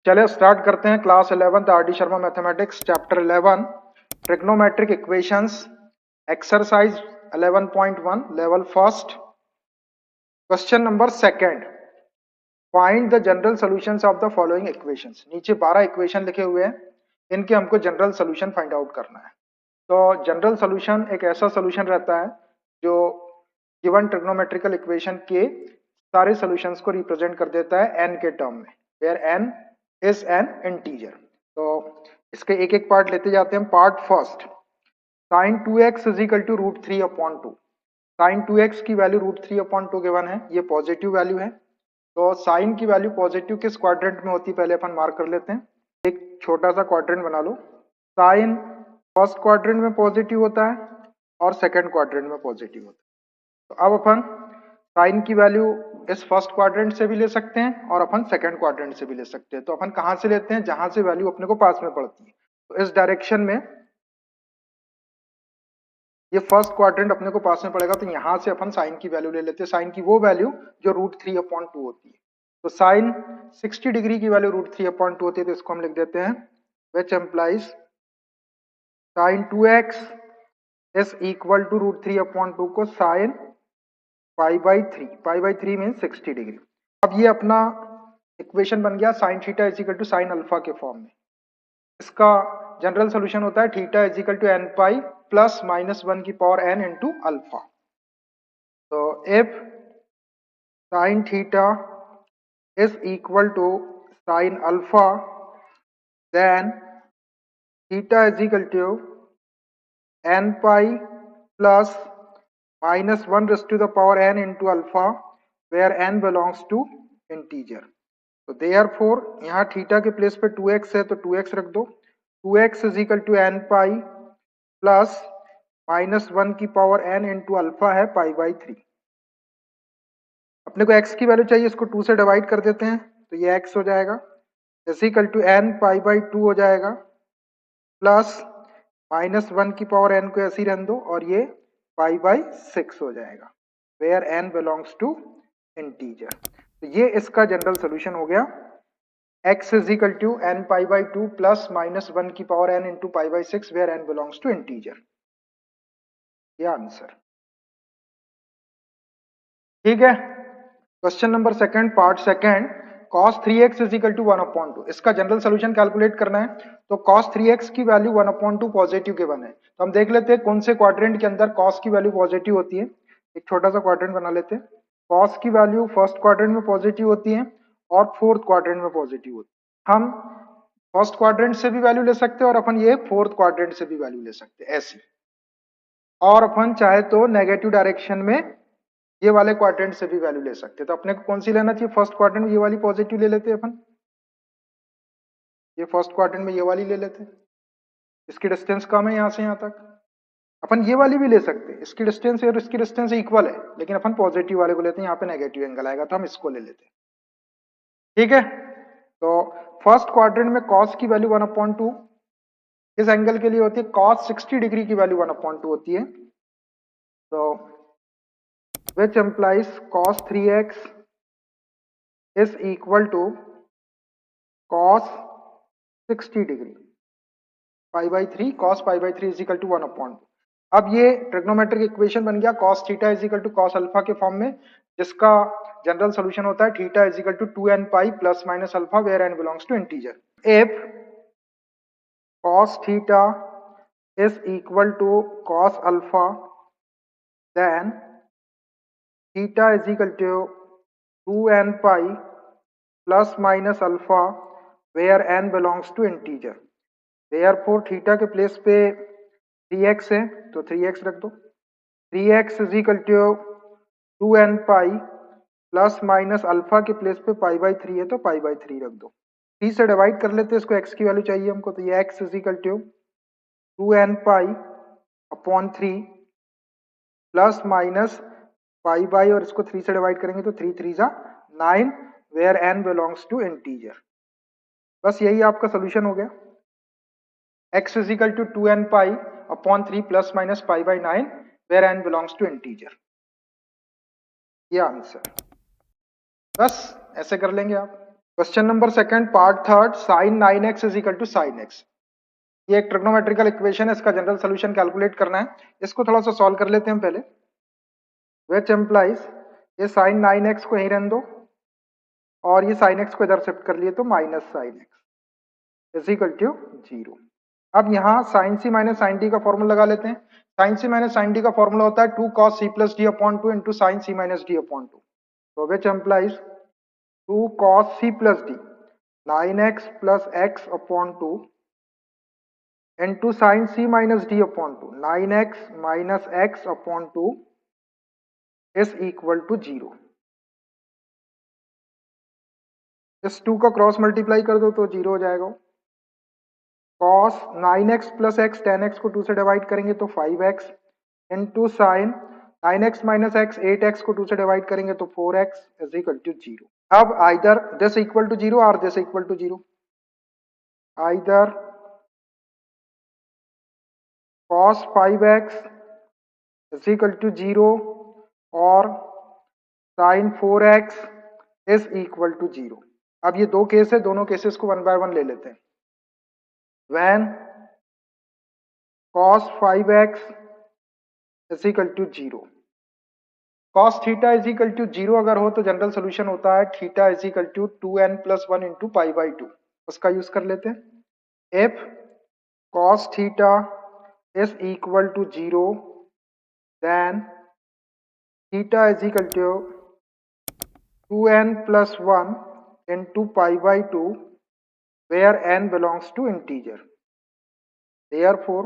चलिए स्टार्ट करते हैं class 11th R D Sharma mathematics chapter 11 trigonometric equations exercise 11.1 level first question number second find the general solutions of the following equations. नीचे 12 equation लिखे हुए हैं, इनके हमको जनरल सॉल्यूशन फाइंड आउट करना है। तो जनरल सॉल्यूशन एक ऐसा सॉल्यूशन रहता है जो गिवन ट्रिग्नोमेट्रिकल इक्वेशन के सारे सॉल्यूशंस को रिप्रेजेंट कर देता है एन के टर्म में, where N is an integer. तो इसके एक एक पार्ट लेते जाते हैं। Part first, sine 2x is equal to root 3/2। Sine 2x की वैल्यू रूट 3/2 गिवन है, ये पॉजिटिव वैल्यू है। तो साइन की वैल्यू पॉजिटिव किस क्वाड्रेंट में होती है पहले अपन मार्क कर लेते हैं। एक छोटा सा क्वाड्रेंट बना लो। साइन फर्स्ट क्वाड्रेंट में पॉजिटिव होता है और सेकंड क्वाड्रेंट में पॉजिटिव होता है। तो अब अपन साइन की वैल्यू इस फर्स्ट क्वाड्रेंट से भी ले सकते हैं और अपन सेकंड क्वाड्रेंट से भी ले सकते हैं। तो अपन कहां से लेते हैं, जहां से वैल्यू अपने को पास में पड़ती है। तो इस डायरेक्शन में ये फर्स्ट क्वाड्रेंट अपने को पास में पड़ेगा, तो यहां से अपन साइन की वैल्यू ले लेते हैं। साइन की वो वैल्यू जो रूट 3/2 होती है। तो साइन 60 डिग्री की वैल्यू रूट 3/2 होती है, तो इसको हम लिख देते हैं which implies sine 2x is equal to root 3/2 को sine pi by three mean 60 degree. अब ये अपना इक्वेशन बन गया sine theta is equal to sine alpha के फॉर्म में। इसका जनरल सॉल्यूशन होता है theta is equal to N pi plus minus 1 की पावर एन इंटू अल्फा। तो if sine theta is equal to sine alpha then theta is equal to N pi plus minus 1 raise to the power N into alpha where N belongs to integer. तो therefore यहाँ theta के place पे 2x है, तो 2x रख दो। 2x is equal to N pi plus minus 1 की power n into alpha है पाई/3। अपने को x की वैल्यू चाहिए, इसको 2 से डिवाइड कर देते हैं, तो ये x हो जाएगा इज इक्वल टू n पाई/2 हो जाएगा प्लस माइनस 1 की पावर n को ऐसे ही रहने दो और ये पाई/6 हो जाएगा where n belongs to integer. तो ये इसका जनरल सॉल्यूशन हो गया। x is equal to n पाई/2 प्लस माइनस 1 की पावर n इंटू पाई/6 where n belongs to integer. ये आंसर ठीक है। Question number second, part second, cos 3x is equal to 1/2। इसका जनरल सॉल्यूशन कैलकुलेट करना है। तो cos 3x की वैल्यू 1/2 पॉजिटिव गिवन है, तो हम देख लेते हैं कौन से क्वाड्रेंट के अंदर cos की वैल्यू पॉजिटिव होती है। एक छोटा सा क्वाड्रेंट बना लेते हैं। cos की वैल्यू फर्स्ट क्वाड्रेंट में पॉजिटिव होती है और फोर्थ क्वाड्रेंट में पॉजिटिव होती है। हम फर्स्ट क्वाड्रेंट से भी वैल्यू ले सकते हैं और अपन ये फोर्थ क्वाड्रेंट से भी वैल्यू ले सकते हैं ऐसी। और अपन चाहे तो नेगेटिव डायरेक्शन में ये वाले क्वाड्रेंट से भी वैल्यू ले सकते हैं। तो अपने को कौन सी लेना चाहिए, फर्स्ट क्वाड्रेंट में ये वाली पॉजिटिव ले लेते हैं अपन। ये फर्स्ट क्वाड्रेंट में ये वाली ले लेते हैं, इसकी डिस्टेंस कम है यहाँ से यहाँ तक। अपन ये वाली भी ले सकते हैं, इसकी डिस्टेंस और इसकी डिस्टेंस इक्वल है, लेकिन अपन पॉजिटिव वाले को लेते हैं, यहाँ पे नेगेटिव एंगल आएगा तो हम इसको ले लेते हैं। ठीक है। तो फर्स्ट क्वाड्रेंट में cos की वैल्यू 1/2 इस एंगल के लिए होती है, cos 60 डिग्री की वैल्यू 1/2 होती है। तो which implies cos 3x is equal to cos 60 degree पाई/3 cos पाई/3 is equal to 1/2। अब ये ट्रिग्नोमेट्रिक इक्वेशन बन गया cos theta is equal to cos alpha के फॉर्म में, जिसका जनरल सॉल्यूशन होता है theta is equal to 2n pi plus minus alpha where n belongs to integer. If cos theta is equal to cos alpha then theta is equal to 2n pi plus minus alpha where n belongs to integer। therefore theta के place पे 3x है, तो 3x रख दो। 3x is equal to 2n pi plus minus alpha के place पे पाई/3 है, तो पाई/3 रख दो। 3 से डिवाइड कर लेते हैं, इसको x की वैल्यू चाहिए हमको, तो ये x is equal to 2n pi upon 3 plus minus pi/, और इसको 3 से डिवाइड करेंगे तो 3 3 9 where n belongs to integer. बस यही आपका सोल्यूशन हो गया। x is equal to 2n pi upon 3 plus minus पाई/9 where n belongs to integer. ये आंसर। बस ऐसे कर लेंगे आप। Question number second part third sine 9x is equal to sine x. ये एक ट्रिग्नोमेट्रिकल इक्वेशन है, इसका जनरल सोल्यूशन कैलकुलेट करना है। इसको थोड़ा सा सॉल्व कर लेते हैं पहले। विच एम्प्लाइज ये साइन 9x को यहीं रहने दो और ये साइन x को इधर शिफ्ट कर लिए तो minus sine x is equal to 0। अब यहाँ sine C minus sine D का फॉर्मूला लगा लेते हैं। Sine C minus sine D का फॉर्मूला होता है 2 cos c plus D upon 2 into sine C minus D upon 2। तो which implies 2 cos c plus D 9x plus x upon 2 into sin c minus d upon 2 9x minus x upon 2 is equal to 0। इस 2 का cross multiply कर दो तो 0 हो जाएगा। cos 9x plus x 10x को 2 से डिवाइड करेंगे तो 5x into sin 9x minus x 8x को 2 से डिवाइड करेंगे तो 4x is equal to 0। अब either this equal to 0 or this equal to 0, either cos 5x is equal to 0 और sin 4x is equal to 0। अब ये दो case है, दोनों केसेस को वन बाय वन ले लेते हैं। When cos 5x is equal to 0, cos theta is equal to 0 अगर हो तो जनरल सोल्यूशन होता है theta is equal to 2n plus 1 into pi by 2। उसका यूज कर लेते हैं। If cos theta is equal to 0, then theta is equal to 2n plus 1 into pi by 2 where n belongs to integer। Therefore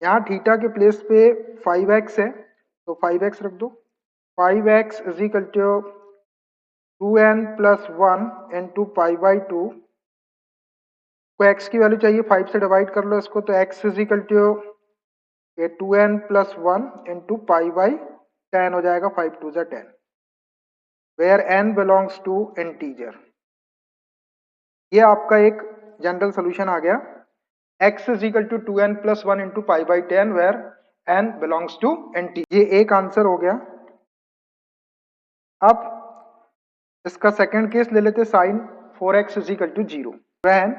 यहाँ theta के place पे 5x है तो 5x रख दो। 5x is equal to 2n plus 1 into pi by 2 को x की value चाहिए 5 से डिवाइड कर लो इसको, तो x is equal to 2n plus 1 into pi by 10 हो जाएगा, 5 2 10 where n belongs to integer। ये आपका एक जनरल सोल्यूशन आ गया। x is equal to 2n plus 1 into pi by 10 where n belongs to integer। ये एक आंसर हो गया। अब इसका सेकंड केस ले लेते sin 4x is equal to 0 when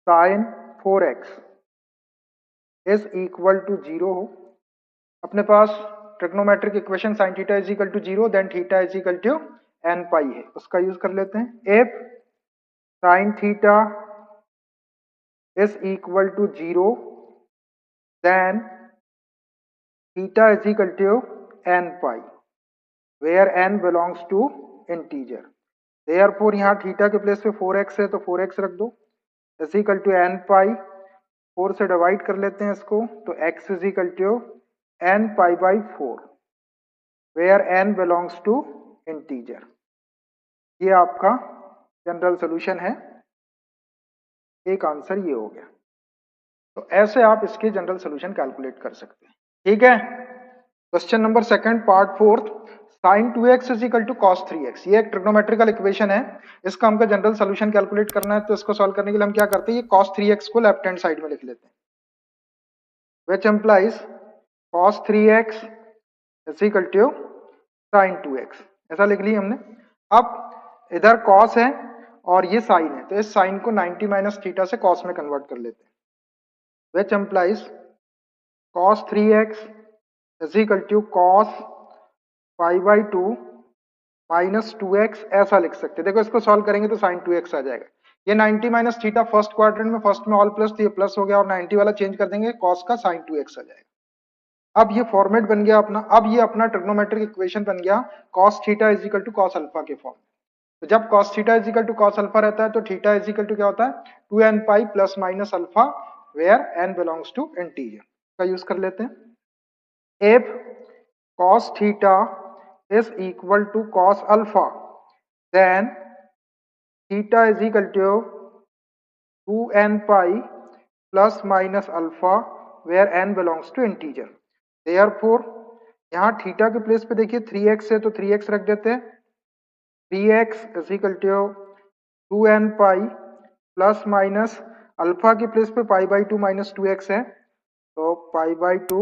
sin 4x is equal to 0 हो। अपने पास trigonometric equation sin theta is equal to 0 then theta is equal to n pi है, उसका यूज कर लेते हैं। If sin theta is equal to 0 then theta is equal to n pi where n belongs to integer. Therefore यहाँ theta के place पे 4x है तो 4x रख दो is equal to n pi. 4 से डिवाइड कर लेते हैं इसको तो x is equal to n pi by 4 where n belongs to integer। ये आपका जनरल सोल्यूशन है। एक आंसर ये हो गया। तो ऐसे आप इसके जनरल सोल्यूशन कैलकुलेट कर सकते हैं। ठीक है। Question number second part fourth sin 2x is equal to cos 3x। ये एक ट्रिग्नोमेट्रिकल इक्वेशन है, इसका हमको जनरल सोल्यूशन कैलकुलेट करना है। तो इसको सॉल्व करने के लिए हम क्या करते हैं, ये cos 3x को लेफ्ट हैंड साइड में लिख लेते हैं। Which implies cos 3x is equal to sin 2x। ऐसा लिख लिया हमने। अब इधर cos है और ये sin है, तो इस sin को 90 माइनस थीटा से cos में कन्वर्ट कर लेते हैं। Which implies cos 3x is equal to cos pi by 2 minus 2x ऐसा लिख सकते हैं। देखो इसको सॉल्व करेंगे तो sin 2x आ जाएगा। ये 90 माइनस थीटा फर्स्ट क्वाड्रेंट में, फर्स्ट में ऑल प्लस तो ये प्लस हो गया और 90 वाला चेंज कर देंगे, cos का sin 2x आ जाएगा। अब ये फॉर्मेट बन गया अपना। अब ये अपना ट्रिग्नोमेट्रिक इक्वेशन बन गया cos theta is equal to cos alpha के फॉर्म। तो जब cos theta is equal to cos alpha रहता है तो थीटा इज इक्वल टू क्या होता है 2n pi plus minus alpha where n belongs to integer का यूज कर लेते हैं। If cos theta is equal to cos alpha then theta is equal to 2n pi plus minus alpha where n belongs to integer. Therefore, यहाँ theta के place पे देखिए 3x है तो 3x रख देते हैं। 3x is equal to 2n pi plus minus alpha के प्लेस पे पाई बाई 2 माइनस 2x है तो पाई बाई 2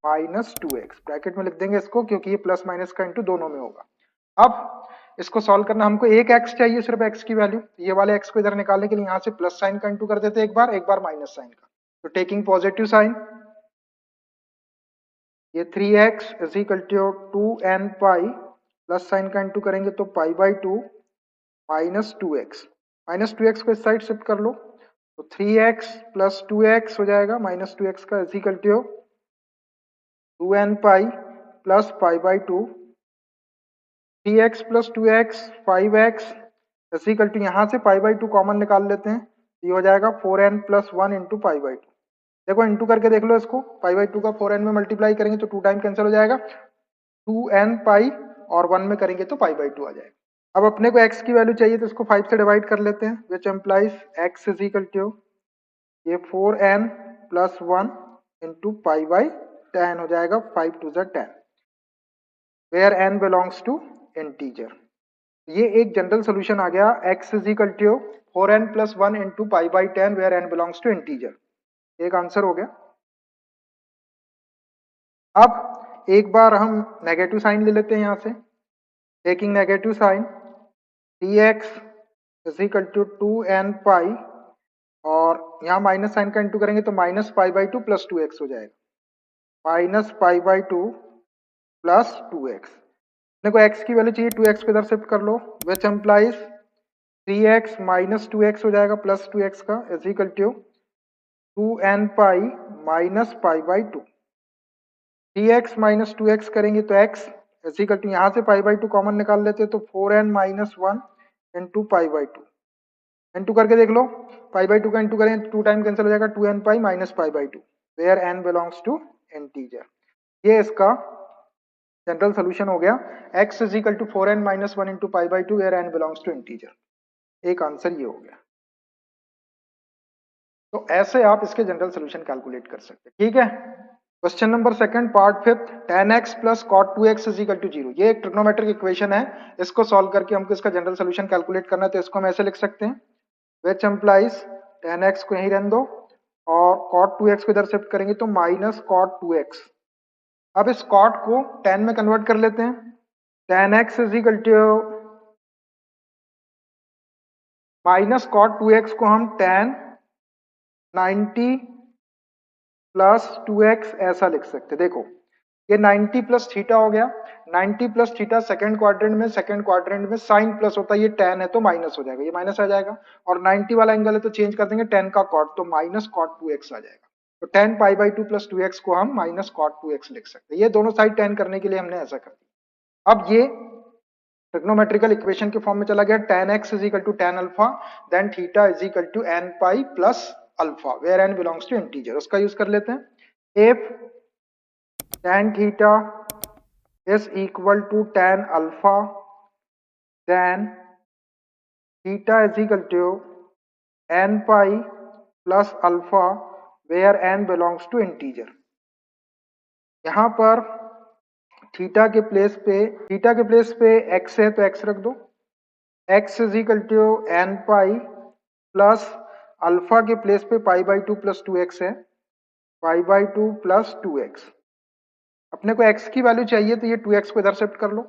माइनस 2x ब्रैकेट में लिख देंगे इसको, क्योंकि ये प्लस माइनस का इंटू दोनों में होगा। अब इसको सॉल्व करना, हमको एक x चाहिए, सिर्फ x की वैल्यू। ये वाले x को इधर निकालने के लिए यहाँ से प्लस साइन का इंटू कर देते हैं, एक बार माइनस साइन का। तो टेकिंग पॉजिटिव साइन, ये 3x is equal to 2n pi, plus sine का इंटू करेंगे तो पाई by 2 minus 2x, minus 2x को इस साइड शिफ्ट कर लो तो 3x प्लस 2x हो जाएगा, माइनस 2x का is equal to 2n pi plus pi by 2, 3x plus 2x 5x is equal to, यहाँ से पाई बाई 2 कॉमन निकाल लेते हैं, ये हो जाएगा 4n plus 1 into pi by 2। देखो इंटू करके देख लो इसको, पाई बाई 2 का 4n में मल्टीप्लाई करेंगे तो 2 टाइम कैंसिल हो जाएगा, 2n पाई और 1 में करेंगे तो पाई बाई 2 आ जाएगा। अब अपने को x की वैल्यू चाहिए तो इसको 5 से डिवाइड कर लेते हैं, which implies x is equal to ये 4n plus 1 into pi by 10 हो जाएगा, 5 टू ज़ 10, where n belongs to integer. ये एक जनरल सोल्यूशन आ गया, x is equal to 4n plus 1 into pi by 10 where n belongs to integer, एक आंसर हो गया। अब एक बार हम नेगेटिव साइन ले लेते हैं यहाँ से, taking negative sine, dx is equal to 2n pi, और यहाँ माइनस साइन का इंटू करेंगे तो minus pi by 2 plus 2x हो जाएगा, minus pi by 2 plus 2x। देखो x की वैल्यू चाहिए, 2x को इधर शिफ्ट कर लो, which implies 3x minus 2x हो जाएगा प्लस 2x का is equal to 2n pi minus pi by 2, 3x minus 2x करेंगे तो x इज इक्वल टू, यहाँ से पाई बाई 2 कॉमन निकाल लेते तो 4n minus 1 into pi by 2, into करके देख लो, पाई बाई 2 का इंटू करें 2 टाइम कैंसिल हो जाएगा, 2n pi minus pi by 2, where n belongs to integer. ये इसका जनरल सोल्यूशन हो गया, x is equal to 4n minus 1 into pi by 2 where n belongs to integer, एक आंसर ये हो गया। तो ऐसे आप इसके जनरल सोल्यूशन कैलकुलेट कर सकते हैं, ठीक है। Question number second part fifth, tan x plus cot 2x is equal to 0। ये एक ट्रिग्नोमेट्रिक इक्वेशन है, इसको सॉल्व करके हमको इसका जनरल सोल्यूशन कैलकुलेट करना है, तो इसको हम ऐसे लिख सकते हैं, विच एम्प्लाइज tan x को यहीं रहने दो और cot 2x को इधर शिफ्ट करेंगे तो माइनस cot 2x। अब इस cot को tan में कन्वर्ट कर लेते हैं, tan x is equal to minus cot 2x को हम tan 90 प्लस 2x ऐसा लिख सकते। देखो ये 90 प्लस थीटा हो गया, 90 प्लस थीटा सेकंड क्वाड्रेंट में साइन प्लस होता है, ये tan है तो माइनस हो जाएगा, ये माइनस आ जाएगा, और 90 वाला एंगल है तो चेंज कर देंगे tan का cot, तो माइनस cot 2x आ जाएगा। तो tan pi by 2 plus 2x को हम माइनस cot 2x लिख सकते हैं। ये दोनों साइड tan करने के लिए हमने ऐसा कर दिया। अब ये ट्रिग्नोमेट्रिकल इक्वेशन के फॉर्म में चला गया, tan x is equal to tan alpha then theta is equal to n pi plus alpha where n belongs to integer. उसका यूज कर लेते हैं, if tan theta is equal to tan alpha then theta is equal to n pi plus alpha where n belongs to integer. यहां पर theta के place पे x है तो x रख दो, x is equal to n pi plus alpha के place पे पाई बाई 2 प्लस 2x है, पाई बाई 2 प्लस 2x। अपने को x की वैल्यू चाहिए तो ये 2x को इधर शिफ्ट कर लो,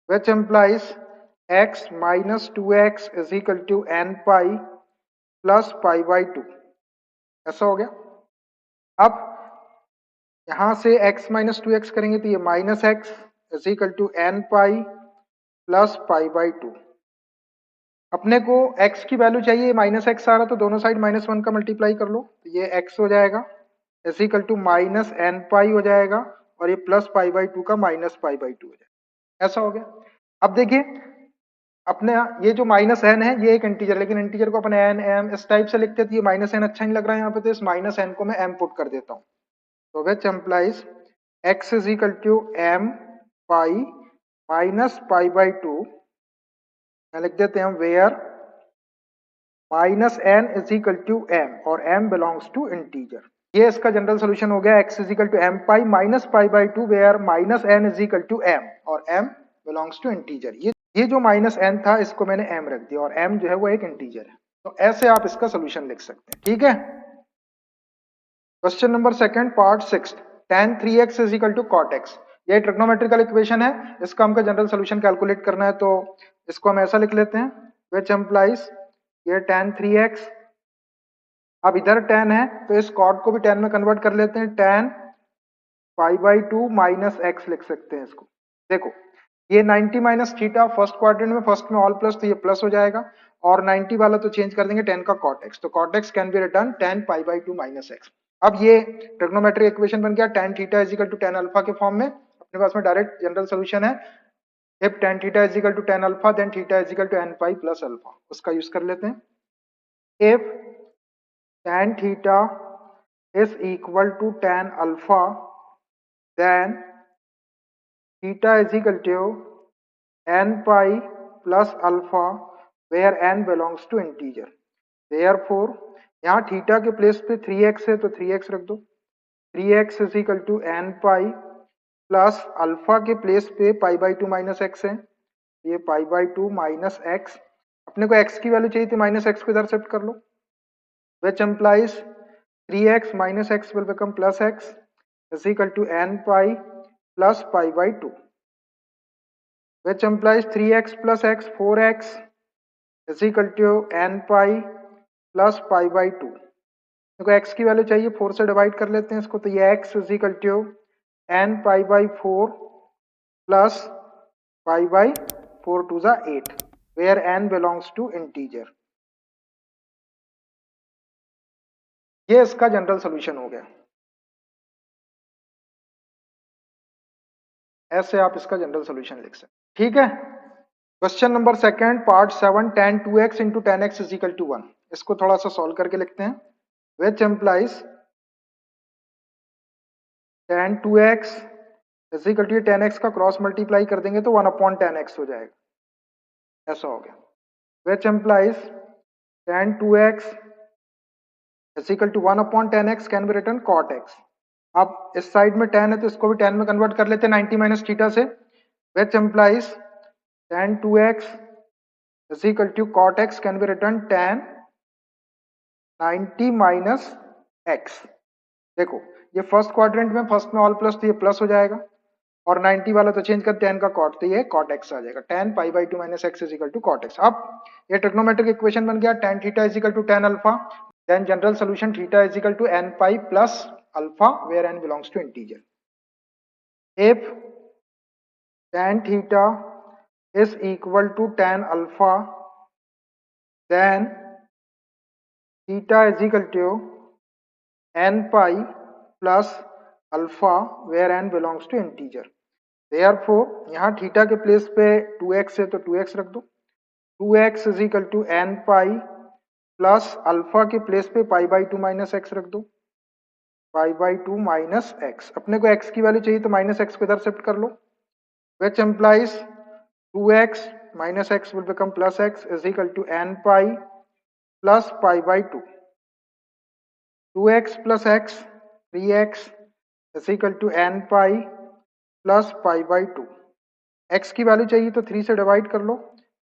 which implies x minus 2x is equal to n pi plus pi by 2, ऐसा हो गया। अब यहां से x माइनस 2x करेंगे तो ये minus x is equal to n pi plus pi by 2। अपने को x की वैल्यू चाहिए, माइनस x आ रहा तो दोनों साइड माइनस 1 का मल्टीप्लाई कर लो, तो ये x हो जाएगा is equal to minus n pi हो जाएगा, और ये प्लस पाई बाई 2 का माइनस पाई बाई 2 हो जाएगा, ऐसा हो गया। अब देखिए अपने ये जो माइनस n है ये एक इंटीजर, लेकिन इंटीजर को अपने n m इस टाइप से लिखते हैं, तो ये माइनस n अच्छा नहीं लग रहा है यहाँ पे, तो इस माइनस n को मैं m पुट कर देता हूँ, तो which implies x is equal to m pi minus pi by 2, लिख देते हैं हम where minus n is equal to m और m बिलोंग्स टू इंटीजर। ये इसका जनरल सोल्यूशन हो गया, x is equal to m pi minus pi by 2 where minus n is equal to m और m बिलोंग्स टू इंटीजर। ये जो minus n था इसको मैंने m रख दिया, और m जो है वो एक इंटीजर है, तो ऐसे आप इसका सोल्यूशन लिख सकते हैं, ठीक है। Question number second part sixth, tan 3x is equal to cot x। ये ट्रिग्नोमेट्रिकल इक्वेशन है, इसका हमको जनरल सोल्यूशन कैलकुलेट करना है, तो इसको हम ऐसा लिख लेते हैं, विच एम्प्लाइज ये tan 3x, अब इधर tan है तो इस कॉट को भी tan में कन्वर्ट कर लेते हैं, tan π/2 माइनस x लिख सकते हैं इसको। देखो ये 90 माइनस थीटा फर्स्ट क्वाड्रेंट में, फर्स्ट में ऑल प्लस तो ये प्लस हो जाएगा, और 90 वाला तो चेंज कर देंगे tan का cot x, तो cot x can be written tan π/2 minus x। अब ये ट्रिग्नोमेट्रिक इक्वेशन बन गया tan theta is equal to tan alpha के फॉर्म में, अपने पास में डायरेक्ट जनरल सोल्यूशन है, if tan theta is equal to tan alpha then theta is equal to n pi plus alpha, उसका यूज कर लेते हैं। if tan theta is equal to tan alpha then theta is equal to n pi plus alpha where n belongs to integer। therefore यहाँ theta के place पे 3x है तो 3x रख दो, 3x is equal to n pi plus alpha के place पे π/2 minus x है, ये π/2 माइनस एक्स, अपने को x की वैल्यू चाहिए थी, माइनस एक्स को इधर शिफ्ट कर लो, which implies 3x minus x will become plus x is equal to n pi plus π/2, which implies 3x plus x 4x is equal to n pi plus π/2। देखो x की value चाहिए, 4 से divide कर लेते हैं इसको, तो ये x is equal to n pi/4 plus π/4 to the 8 where n belongs to integer। ये इसका जनरल सोल्यूशन हो गया, ऐसे आप इसका जनरल सोल्यूशन लिख सकते, ठीक है। Question number second part 7 tan 2x into tan x is equal to 1, इसको थोड़ा सा सॉल्व करके लिखते हैं, which implies tan 2x is equal to tan x का क्रॉस मल्टीप्लाई कर देंगे तो 1/tan x हो जाएगा, ऐसा हो गया, which implies tan 2x is equal to 1/tan x can be written cot x। अब इस साइड में tan है तो इसको भी tan में कन्वर्ट कर लेते हैं 90 माइनस थीटा से, विच implies tan 2x is equal to cot x can be written tan 90 minus x। देखो ये फर्स्ट क्वाड्रेंट में, फर्स्ट में ऑल प्लस तो ये प्लस हो जाएगा, और 90 वाला तो चेंज कर tan का cot, तो ये cot x आ जाएगा, tan π/2 minus x is equal to cot x। अब ये ट्रिग्नोमेट्रिक इक्वेशन बन गया, tan theta is equal to tan alpha then general solution theta is equal to n pi plus alpha where n belongs to integer. If tan थीटा is equal to tan alpha then theta is equal to n pi plus alpha where n belongs to integer। therefore यहाँ theta के place पे 2x है तो 2x रख दो, 2x is equal to n pi plus alpha के place पे π/2 minus x रख दो, π/2 माइनस x, अपने को x की वैल्यू चाहिए तो माइनस x को इधर शिफ्ट कर लो, which implies 2x minus x will become plus x is equal to n pi plus π/2, 2x plus x 3x is equal to n pi plus π/2, x की value चाहिए तो 3 से divide कर लो,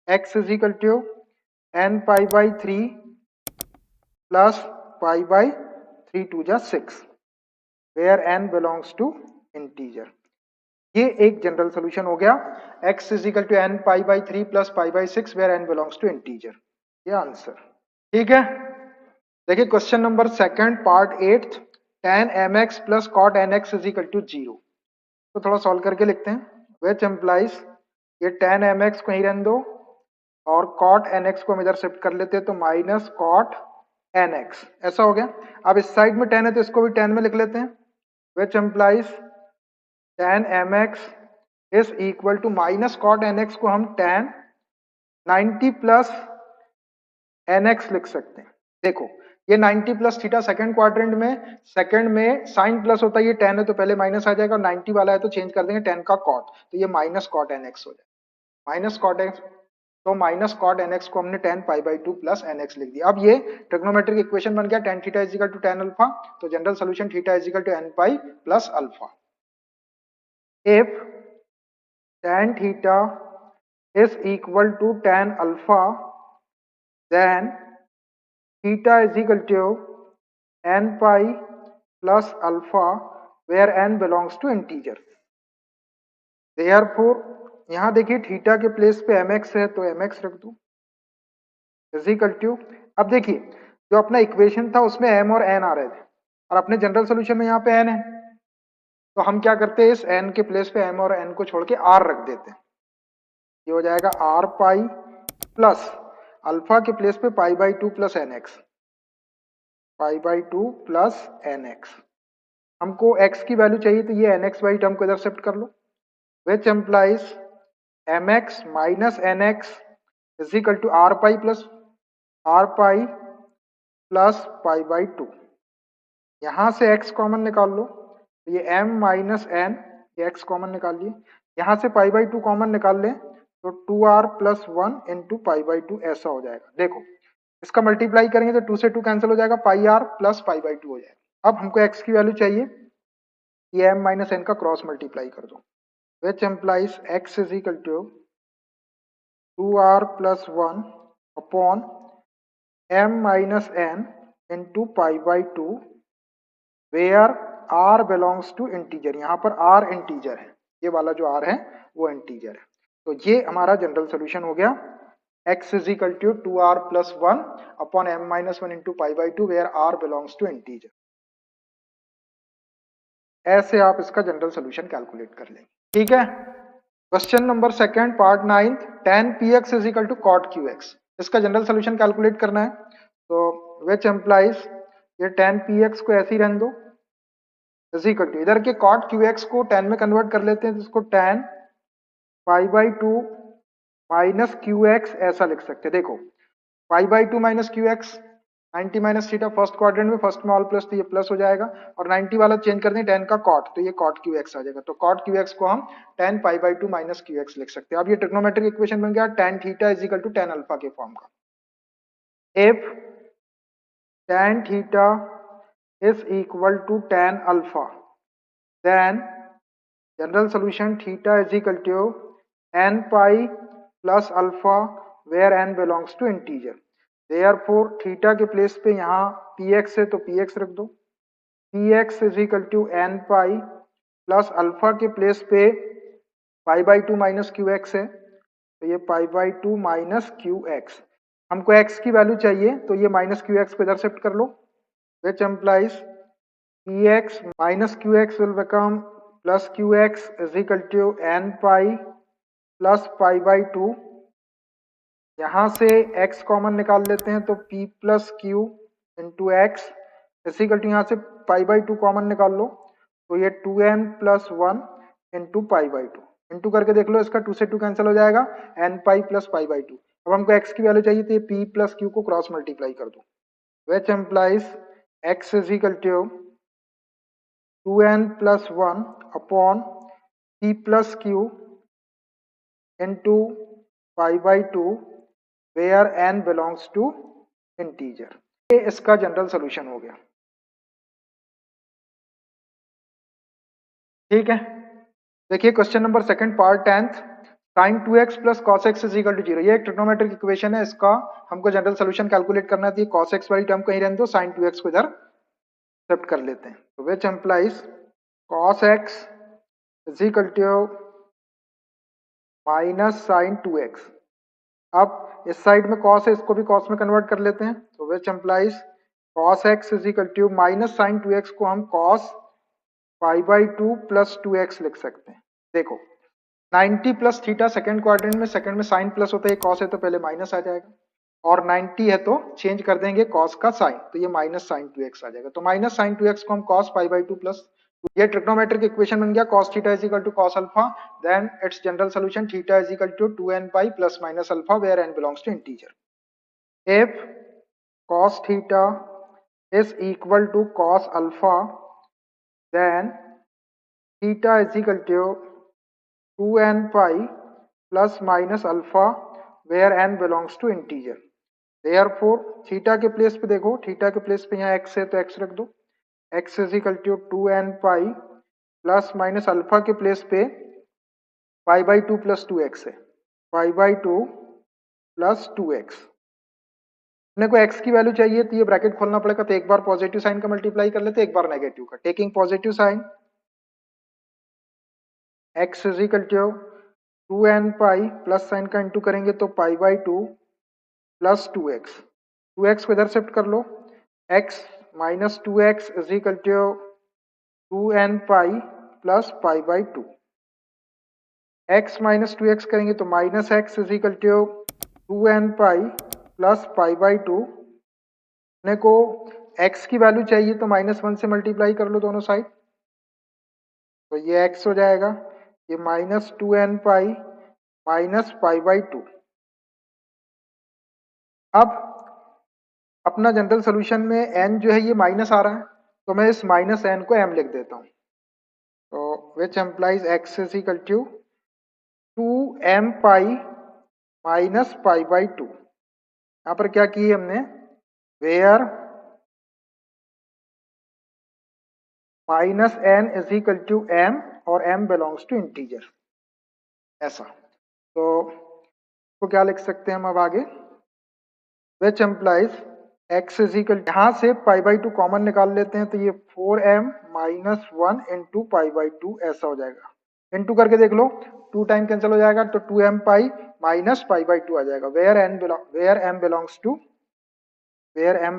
x is equal to n pi/3 plus π/3 to the 6 where n belongs to integer। ये एक general solution हो गया, x is equal to n π/3 plus π/6 where n belongs to integer, ये आंसर, ठीक है। देखिए question number second part 8 tan mx plus cot nx is equal to 0, तो थोड़ा सॉल्व करके लिखते हैं, विच एम्प्लाइज ये tan mx को ही रहने दो और cot nx को हम इधर शिफ्ट कर लेते हैं तो माइनस cot nx, ऐसा हो गया। अब इस साइड में tan है तो इसको भी tan में लिख लेते हैं, which implies tan mx is equal to minus cot nx को हम tan 90 प्लस nx लिख सकते हैं। देखो ये 90 प्लस थीटा सेकंड क्वाड्रेंट में, सेकंड में साइन प्लस होता है, ये tan है तो पहले माइनस आ जाएगा, 90 वाला है तो चेंज कर देंगे tan का cot, तो ये माइनस कॉट nx हो जाएगा, माइनस कॉट nx, तो माइनस कॉट nx को हमने tan π/2 प्लस nx लिख दिया। अब ये ट्रिग्नोमेट्रिक इक्वेशन बन गया tan theta is equal to tan alpha, तो general solution theta is equal to n pi plus alpha. If tan theta is equal to tan alpha then theta is equal to n pi plus alpha where n belongs to integer। Therefore यहाँ देखिए theta के place पे mx है तो mx रख दो is equal to, अब देखिए जो अपना इक्वेशन था उसमें m और n आ रहे थे और अपने जनरल सोल्यूशन में यहाँ पे n है, तो हम क्या करते हैं इस n के प्लेस पे m और n को छोड़ के r रख देते हैं। ये हो जाएगा r पाई प्लस अल्फा के प्लेस पे pi by two plus n x, pi by two plus n x. हमको x की वैल्यू चाहिए तो ये nx बाई टर्म को इधर शिफ्ट कर लो, which implies mx minus nx is equal to r pi plus r pi plus pi by two. यहां से x कॉमन निकाल लो, तो ये m माइनस n, ये x कॉमन निकाल लिए, यहां से पाई बाई टू कॉमन निकाल लें तो 2r plus one into pi by to ऐसा हो जाएगा। देखो इसका मल्टीप्लाई करेंगे तो 2 से 2 कैंसिल हो जाएगा, pi r plus pi by two हो जाएगा। अब हमको x की वैल्यू चाहिए, ये m माइनस n का क्रॉस मल्टीप्लाई कर दो, which implies x is equal to 2r plus one upon m minus n into pi by two where r belongs to integer. यहाँ पर r इंटीजर है, ये वाला जो r है वो इंटीजर है। तो ये हमारा जनरल सोल्यूशन हो गया, x is equal to 2r plus one upon m minus one into pi by two where r belongs to integer. ऐसे आप इसका जनरल सोल्यूशन कैलकुलेट कर लेंगे। ठीक है, question number second part 9th, tan px is equal to cot qx। इसका general solution calculate करना है, तो विच एम्प्लाइज ये tan px को ऐसे ही रहने दो इज इक्वल टू, इधर के cot qx को tan में कन्वर्ट कर लेते हैं तो इसको tan pi by two minus q x ऐसा लिख सकते हैं। देखो पाई by two minus q x 90 minus theta first quadrant में, फर्स्ट में ऑल प्लस तो ये प्लस हो जाएगा, और 90 वाला चेंज कर दें tan का cot तो ये cot क्यू एक्स आ जाएगा। तो cot क्यू एक्स को हम tan pi by two minus q x लिख सकते हैं। अब ये ट्रिग्नोमेट्रिक इक्वेशन बन गया tan theta is equal to tan alpha के फॉर्म का। If tan theta is equal to tan alpha then general solution theta is equal to n pi plus alpha where n belongs to integer. Therefore theta के place पे यहाँ px है तो px रख दो, px is equal to n pi plus alpha के place पे pi by two minus q x है तो ये पाई by two minus q x. हमको x की वैल्यू चाहिए तो ये माइनस क्यू एक्स को इधर शिफ्ट कर लो, which implies px minus q x will become plus q x is equal to n pi plus pi by two. यहां से x कॉमन निकाल लेते हैं तो p plus q into x equal to, यहाँ से पाई बाई टू कॉमन निकाल लो तो ये 2n plus one into pi by to, into करके देख लो इसका 2 से 2 कैंसिल हो जाएगा, n pi plus pi by two. अब हमको x की वैल्यू चाहिए तो ये p प्लस क्यू को क्रॉस मल्टीप्लाई कर दो, which implies x is equal to 2n plus one upon p plus q into pi by two where n belongs to integer. ये इसका जनरल सोल्यूशन हो गया। ठीक है, देखिए question number second part 10th, sin 2x plus cos x is equal to 0। ये एक trigonometric equation है, इसका हमको जनरल सोल्यूशन कैलकुलेट करना है। cos x वाली टर्म कहीं रहने दो, sin 2x को इधर शिफ्ट कर लेते हैं, तो which implies cos x is equal to minus sine 2x। अब इस साइड में cos है, इसको भी cos में कन्वर्ट कर लेते हैं, तो which implies cos x is equal to minus sine 2x को हम cos pi by two plus 2x लिख सकते हैं। देखो 90 प्लस थीटा सेकंड क्वाड्रेंट में, सेकंड में साइन प्लस होता है, cos है तो पहले माइनस आ जाएगा, और 90 है तो चेंज कर देंगे cos का साइन तो ये माइनस साइन 2x आ जाएगा। तो माइनस साइन 2x को हम cos pi by two plus, ये ट्रिग्नोमेट्रिक इक्वेशन बन गया cos theta is equal to cos alpha, then its general solution theta is equal to 2n pi plus minus alpha where n belongs to integer. If cos theta is equal to cos alpha then theta is equal to 2n pi plus minus alpha where n belongs to integer. Therefore theta के place पे देखो, theta के place पे यहाँ x है तो x रख दो, x is equal to 2n pi plus minus alpha के प्लेस पे pi by two plus 2x है, पाई बाई टू प्लस 2x। अपने को x की वैल्यू चाहिए तो ये ब्रैकेट खोलना पड़ेगा, तो एक बार पॉजिटिव साइन का मल्टीप्लाई कर लेते, एक बार नेगेटिव का। Taking positive sine x is equal to 2n pi plus sine का इंटू करेंगे तो पाई बाई 2 प्लस 2x को इधर शिफ्ट कर लो, x minus 2x is equal to 2n pi plus pi by 2। x minus 2x करेंगे तो minus x is equal to 2n pi plus pi by 2। अपने को x की वैल्यू चाहिए तो -1 से मल्टीप्लाई कर लो दोनों साइड, तो ये x हो जाएगा, ये minus 2n pi minus pi by 2। अब अपना जनरल सोल्यूशन में n जो है ये माइनस आ रहा है, तो मैं इस माइनस n को m लिख देता हूँ, तो which implies x is equal to 2m pi minus pi by 2। यहाँ पर क्या किए हमने, where minus n is equal to m और m बिलोंग्स टू इंटीजर, ऐसा। तो क्या लिख सकते हैं हम अब आगे, which implies x is equal, यहाँ से पाई बाई 2 कॉमन निकाल लेते हैं तो ये 4m minus 1 into pi by 2 ऐसा हो जाएगा। इंटू करके देख लो, 2 टाइम कैंसिल हो जाएगा तो 2m pi minus pi by 2 आ जाएगा। Where m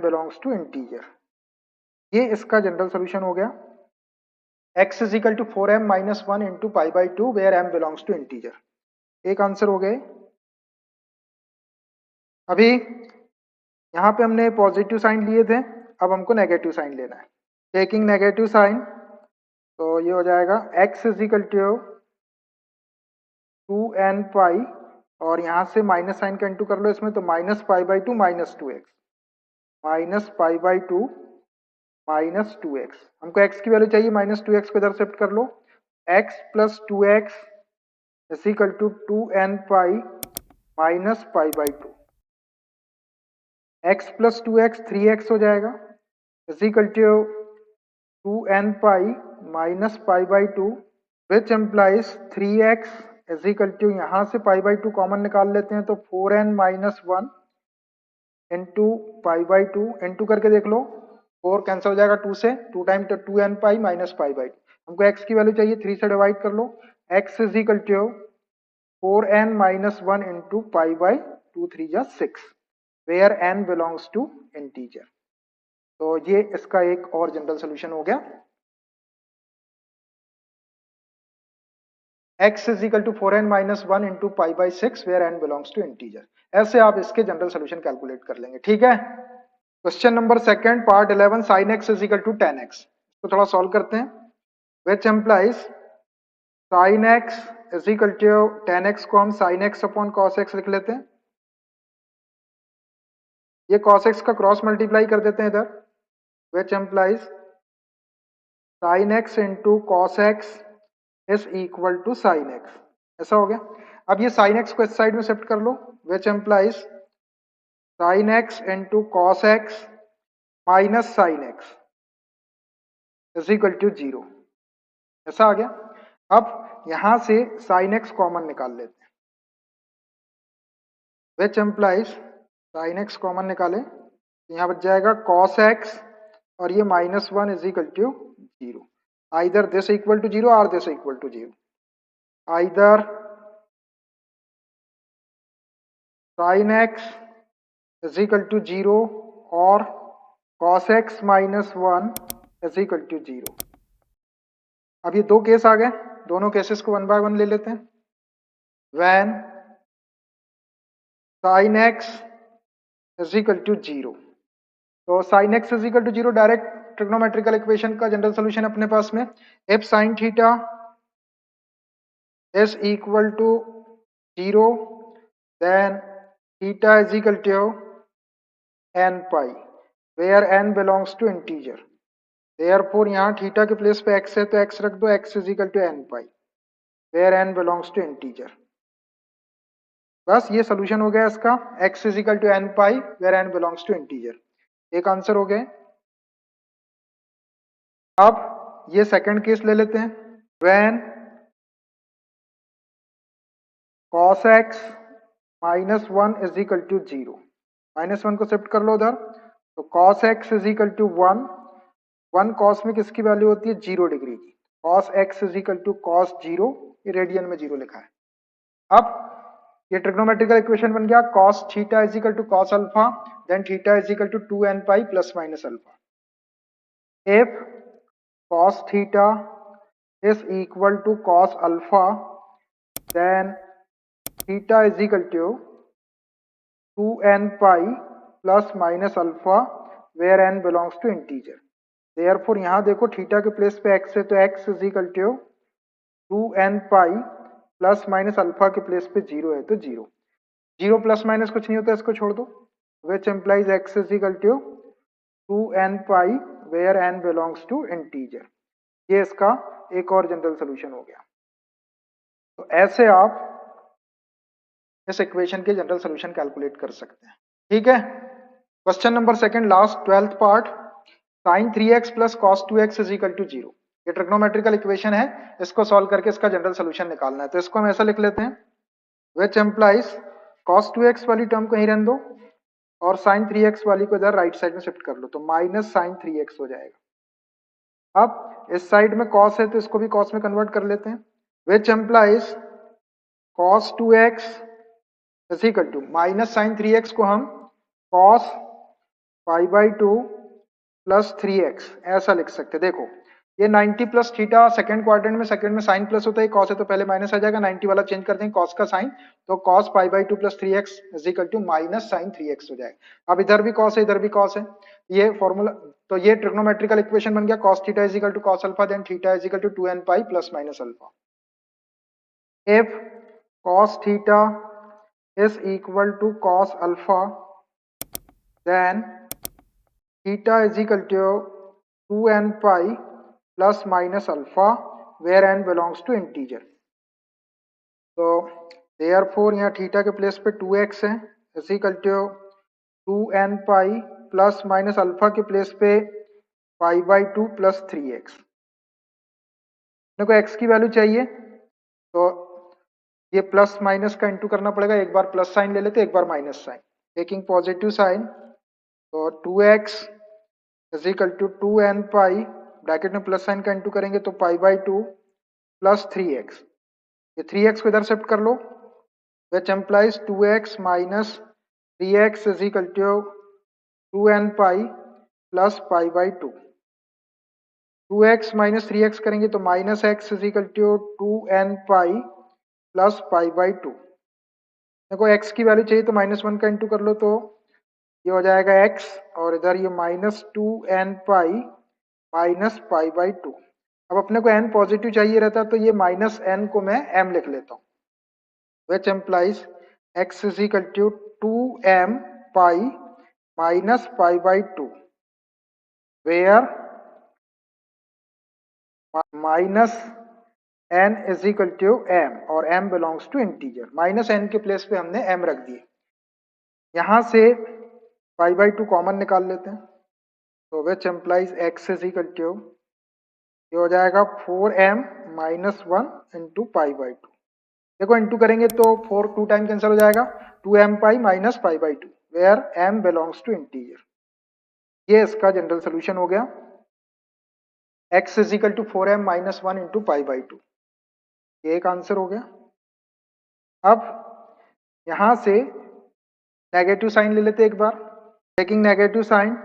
belongs to integer. ये इसका जनरल सोल्यूशन हो गया, x is equal to 4m minus 1 into pi by 2 where m belongs to integer. एक आंसर हो गए। अभी यहाँ पे हमने पॉजिटिव साइन लिए थे, अब हमको नेगेटिव साइन लेना है। टेकिंग नेगेटिव साइन, तो ये हो जाएगा x is equal to 2n pi, और यहाँ से माइनस साइन का इंटू कर लो इसमें, तो minus pi by 2 minus 2x, minus pi by 2 minus 2x। हमको x की वैल्यू चाहिए, माइनस 2x को इधर शिफ्ट कर लो, x plus 2x is equal to 2n pi minus pi by 2। x plus 2x 3x हो जाएगा, is equal to 2n pi minus pi by 2, which implies 3x is equal to, यहाँ से पाई by 2 common निकाल लेते हैं तो 4n minus 1 into pi by 2। Into करके देख लो, 4 कैंसिल हो जाएगा 2 से, 2 टाइम तो 2n pi minus pi by 2। हमको x की वैल्यू चाहिए, 3 से डिवाइड कर लो, x is equal to 4n minus 1 into pi by 2 3 जा 6 where n belongs to integer. तो ये इसका एक और जनरल सोल्यूशन हो गया, x is equal to 4n minus 1 into pi by 6 where n belongs to integer. ऐसे आप इसके जनरल सोल्यूशन कैलकुलेट कर लेंगे, ठीक है। Question number second, part 11, sine x is equal to tan x। तो थोड़ा सॉल्व करते हैं। Which implies sine x is equal to tan x को हम sine x upon cos x लिख लेते हैं, ये cos x का क्रॉस मल्टीप्लाई कर देते हैं इधर, which implies sine x into cos x is equal to sine x, ऐसा हो गया। अब ये साइन x को इस साइड में शिफ्ट कर लो, which implies sine x into cos x minus sine x is equal to 0, ऐसा आ गया। अब यहां से साइन x कॉमन निकाल लेते हैं, which implies sine x common निकाले, यहाँ बच जाएगा cos x और ये minus 1 is equal to 0। Either this equal to 0 और this equal to 0, either sine x is equal to 0 और cos x minus 1 is equal to 0। अब ये दो केस आ गए, दोनों केसेस को वन बाय वन ले लेते हैं। When sine x is equal to 0, तो sine x is equal to 0 direct trigonometrical equation का जनरल सोल्यूशन अपने पास में, if sine theta is equal to 0 then theta is equal to n pi where n belongs to integer. Therefore यहाँ theta के place पे x है तो x रख दो, x is equal to n pi where n belongs to integer. बस ये solution हो गया इसका, x is equal to n pi where n belongs to integer. एक आंसर हो गए। अब ये सेकंड केस ले लेते हैं, when cos x minus 1 is equal to 0, minus 1 को शिफ्ट कर लो उधर, तो cos x is equal to 1 cos में किसकी वैल्यू होती है 0 डिग्री की, cos x is equal to cos 0, ये रेडियन में 0 लिखा है। अब ये ट्रिग्नोमेट्रिकल इक्वेशन बन गया cos theta is equal to cos alpha then theta is equal to 2n pi plus minus alpha. If cos theta is equal to cos alpha, then theta is equal to 2n pi plus minus alpha where n belongs to integer. Therefore यहाँ देखो theta के place पे x है तो x is equal to 2n pi plus minus alpha के place पे 0 है तो 0। 0 प्लस माइनस कुछ नहीं होता, इसको छोड़ दो, which implies x is equal to 2n pi where n belongs to integer। ये इसका एक और जनरल सोल्यूशन हो गया। तो ऐसे आप इस इक्वेशन के जनरल सोल्यूशन कैलकुलेट कर सकते हैं। ठीक है, question number second, last 12th part, sin 3x plus cos 2x is equal to 0। ये ट्रिग्नोमेट्रिकल इक्वेशन है, इसको सॉल्व करके इसका जनरल सोल्यूशन निकालना है। तो इसको हम ऐसा लिख लेते हैं, विच एम्प्लाइज cos 2x वाली टर्म कहीं रहने दो और sin 3x वाली को इधर राइट साइड में शिफ्ट कर लो, तो माइनस sin 3x हो जाएगा। अब इस साइड में cos है तो इसको भी cos में कन्वर्ट कर लेते हैं, which implies cos 2x is equal to minus sin 3x को हम cos pi by 2 plus 3x ऐसा लिख सकते हैं। देखो ये 90 प्लस थीटा सेकंड क्वाड्रेंट में, सेकंड में साइन प्लस होता है, cos है तो पहले माइनस आ जाएगा, 90 वाला चेंज कर देंगे cos का साइन, तो cos pi by 2 plus 3x is equal to minus sin 3x हो जाएगा। अब इधर भी cos है इधर भी cos है, ये फॉर्मूला, तो ये ट्रिग्नोमेट्रिकल इक्वेशन बन गया cos theta is equal to cos alpha then theta is equal to 2n pi plus minus alpha. If cos theta is equal to cos alpha, then theta is equal to 2n pi plus minus alpha where n belongs to integer। तो therefore यहाँ theta के place पे 2x है is equal to 2n pi plus minus alpha के place पे pi by 2 plus 3x। मेरे को x की वैल्यू चाहिए तो ये प्लस माइनस का इंटू करना पड़ेगा, एक बार प्लस साइन ले लेते एक बार minus sine, taking positive sine, तो 2x is equal to 2n पाई, ब्रैकेट में प्लस साइन का इंटू करेंगे तो पाई बाई 2 प्लस 3x, ये 3x को इधर शिफ्ट कर लो, which implies 2x minus 3x is equal to 2n pi plus pi by 2। 2x minus 3x करेंगे तो minus x is equal to 2n pi plus pi by 2। देखो x की value चाहिए तो -1 का इंटू कर लो, तो ये हो जाएगा x और इधर ये -2n pi minus pi by 2। अब अपने को n पॉजिटिव चाहिए रहता तो ये -n को मैं m लिख लेता हूँ, which implies x is equal to 2m pi minus pi by 2 where minus n is equal to m और m belongs to integer. Minus n के प्लेस पे हमने m रख दिए, यहां से पाई बाई 2 कॉमन निकाल लेते हैं, तो which implies x is equal to, ये हो जाएगा 4m minus 1 into pi by 2। देखो इंटू करेंगे तो 4 2 टाइम कैंसिल हो जाएगा, 2m pi minus pi by 2 where m belongs to integer. ये इसका जनरल सोल्यूशन हो गया, x is equal to 4m minus 1 into pi by 2, ये एक आंसर हो गया। अब यहां से नेगेटिव साइन ले लेते एक बार, टेकिंग नेगेटिव साइन,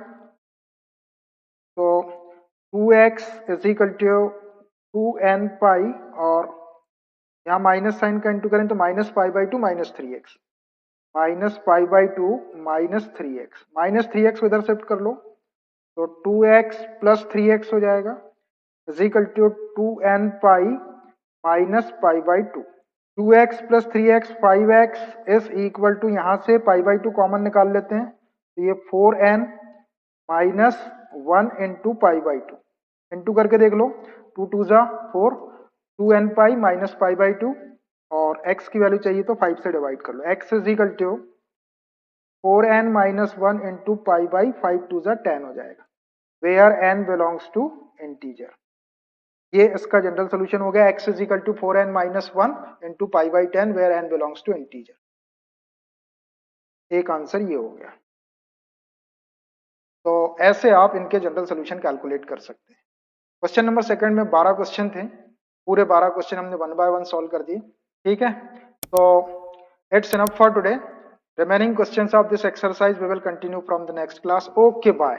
तो 2x is equal to 2n pi और यहाँ माइनस साइन का इंटू करें तो minus pi by 2 minus 3x, minus pi by 2 minus 3x, minus 3x को इधर शिफ्ट कर लो तो 2x प्लस 3x हो जाएगा is equal to 2n pi minus pi by 2। 2x plus 3x 5x is equal to, यहाँ से पाई by 2 common निकाल लेते हैं, तो ये 4n minus 1 into pi by 2, into करके देख लो, 2 2 जा 4, 2n pi minus pi by 2 और x की वैल्यू चाहिए तो 5 से डिवाइड कर लो, x is equal to 4n minus 1 into pi by 5 2 जा 10 हो जाएगा, where n belongs to integer. ये इसका जनरल सोल्यूशन हो गया, x is equal to 4n minus 1 into pi by 10 where n belongs to integer. एक आंसर ये हो गया। तो ऐसे आप इनके जनरल सोल्यूशन कैलकुलेट कर सकते हैं। क्वेश्चन नंबर सेकंड में 12 क्वेश्चन थे, पूरे 12 क्वेश्चन हमने 1 बाय 1 सॉल्व कर दिए। ठीक है, तो it's enough for today. Remaining questions of this exercise we will continue from the next class. Okay bye.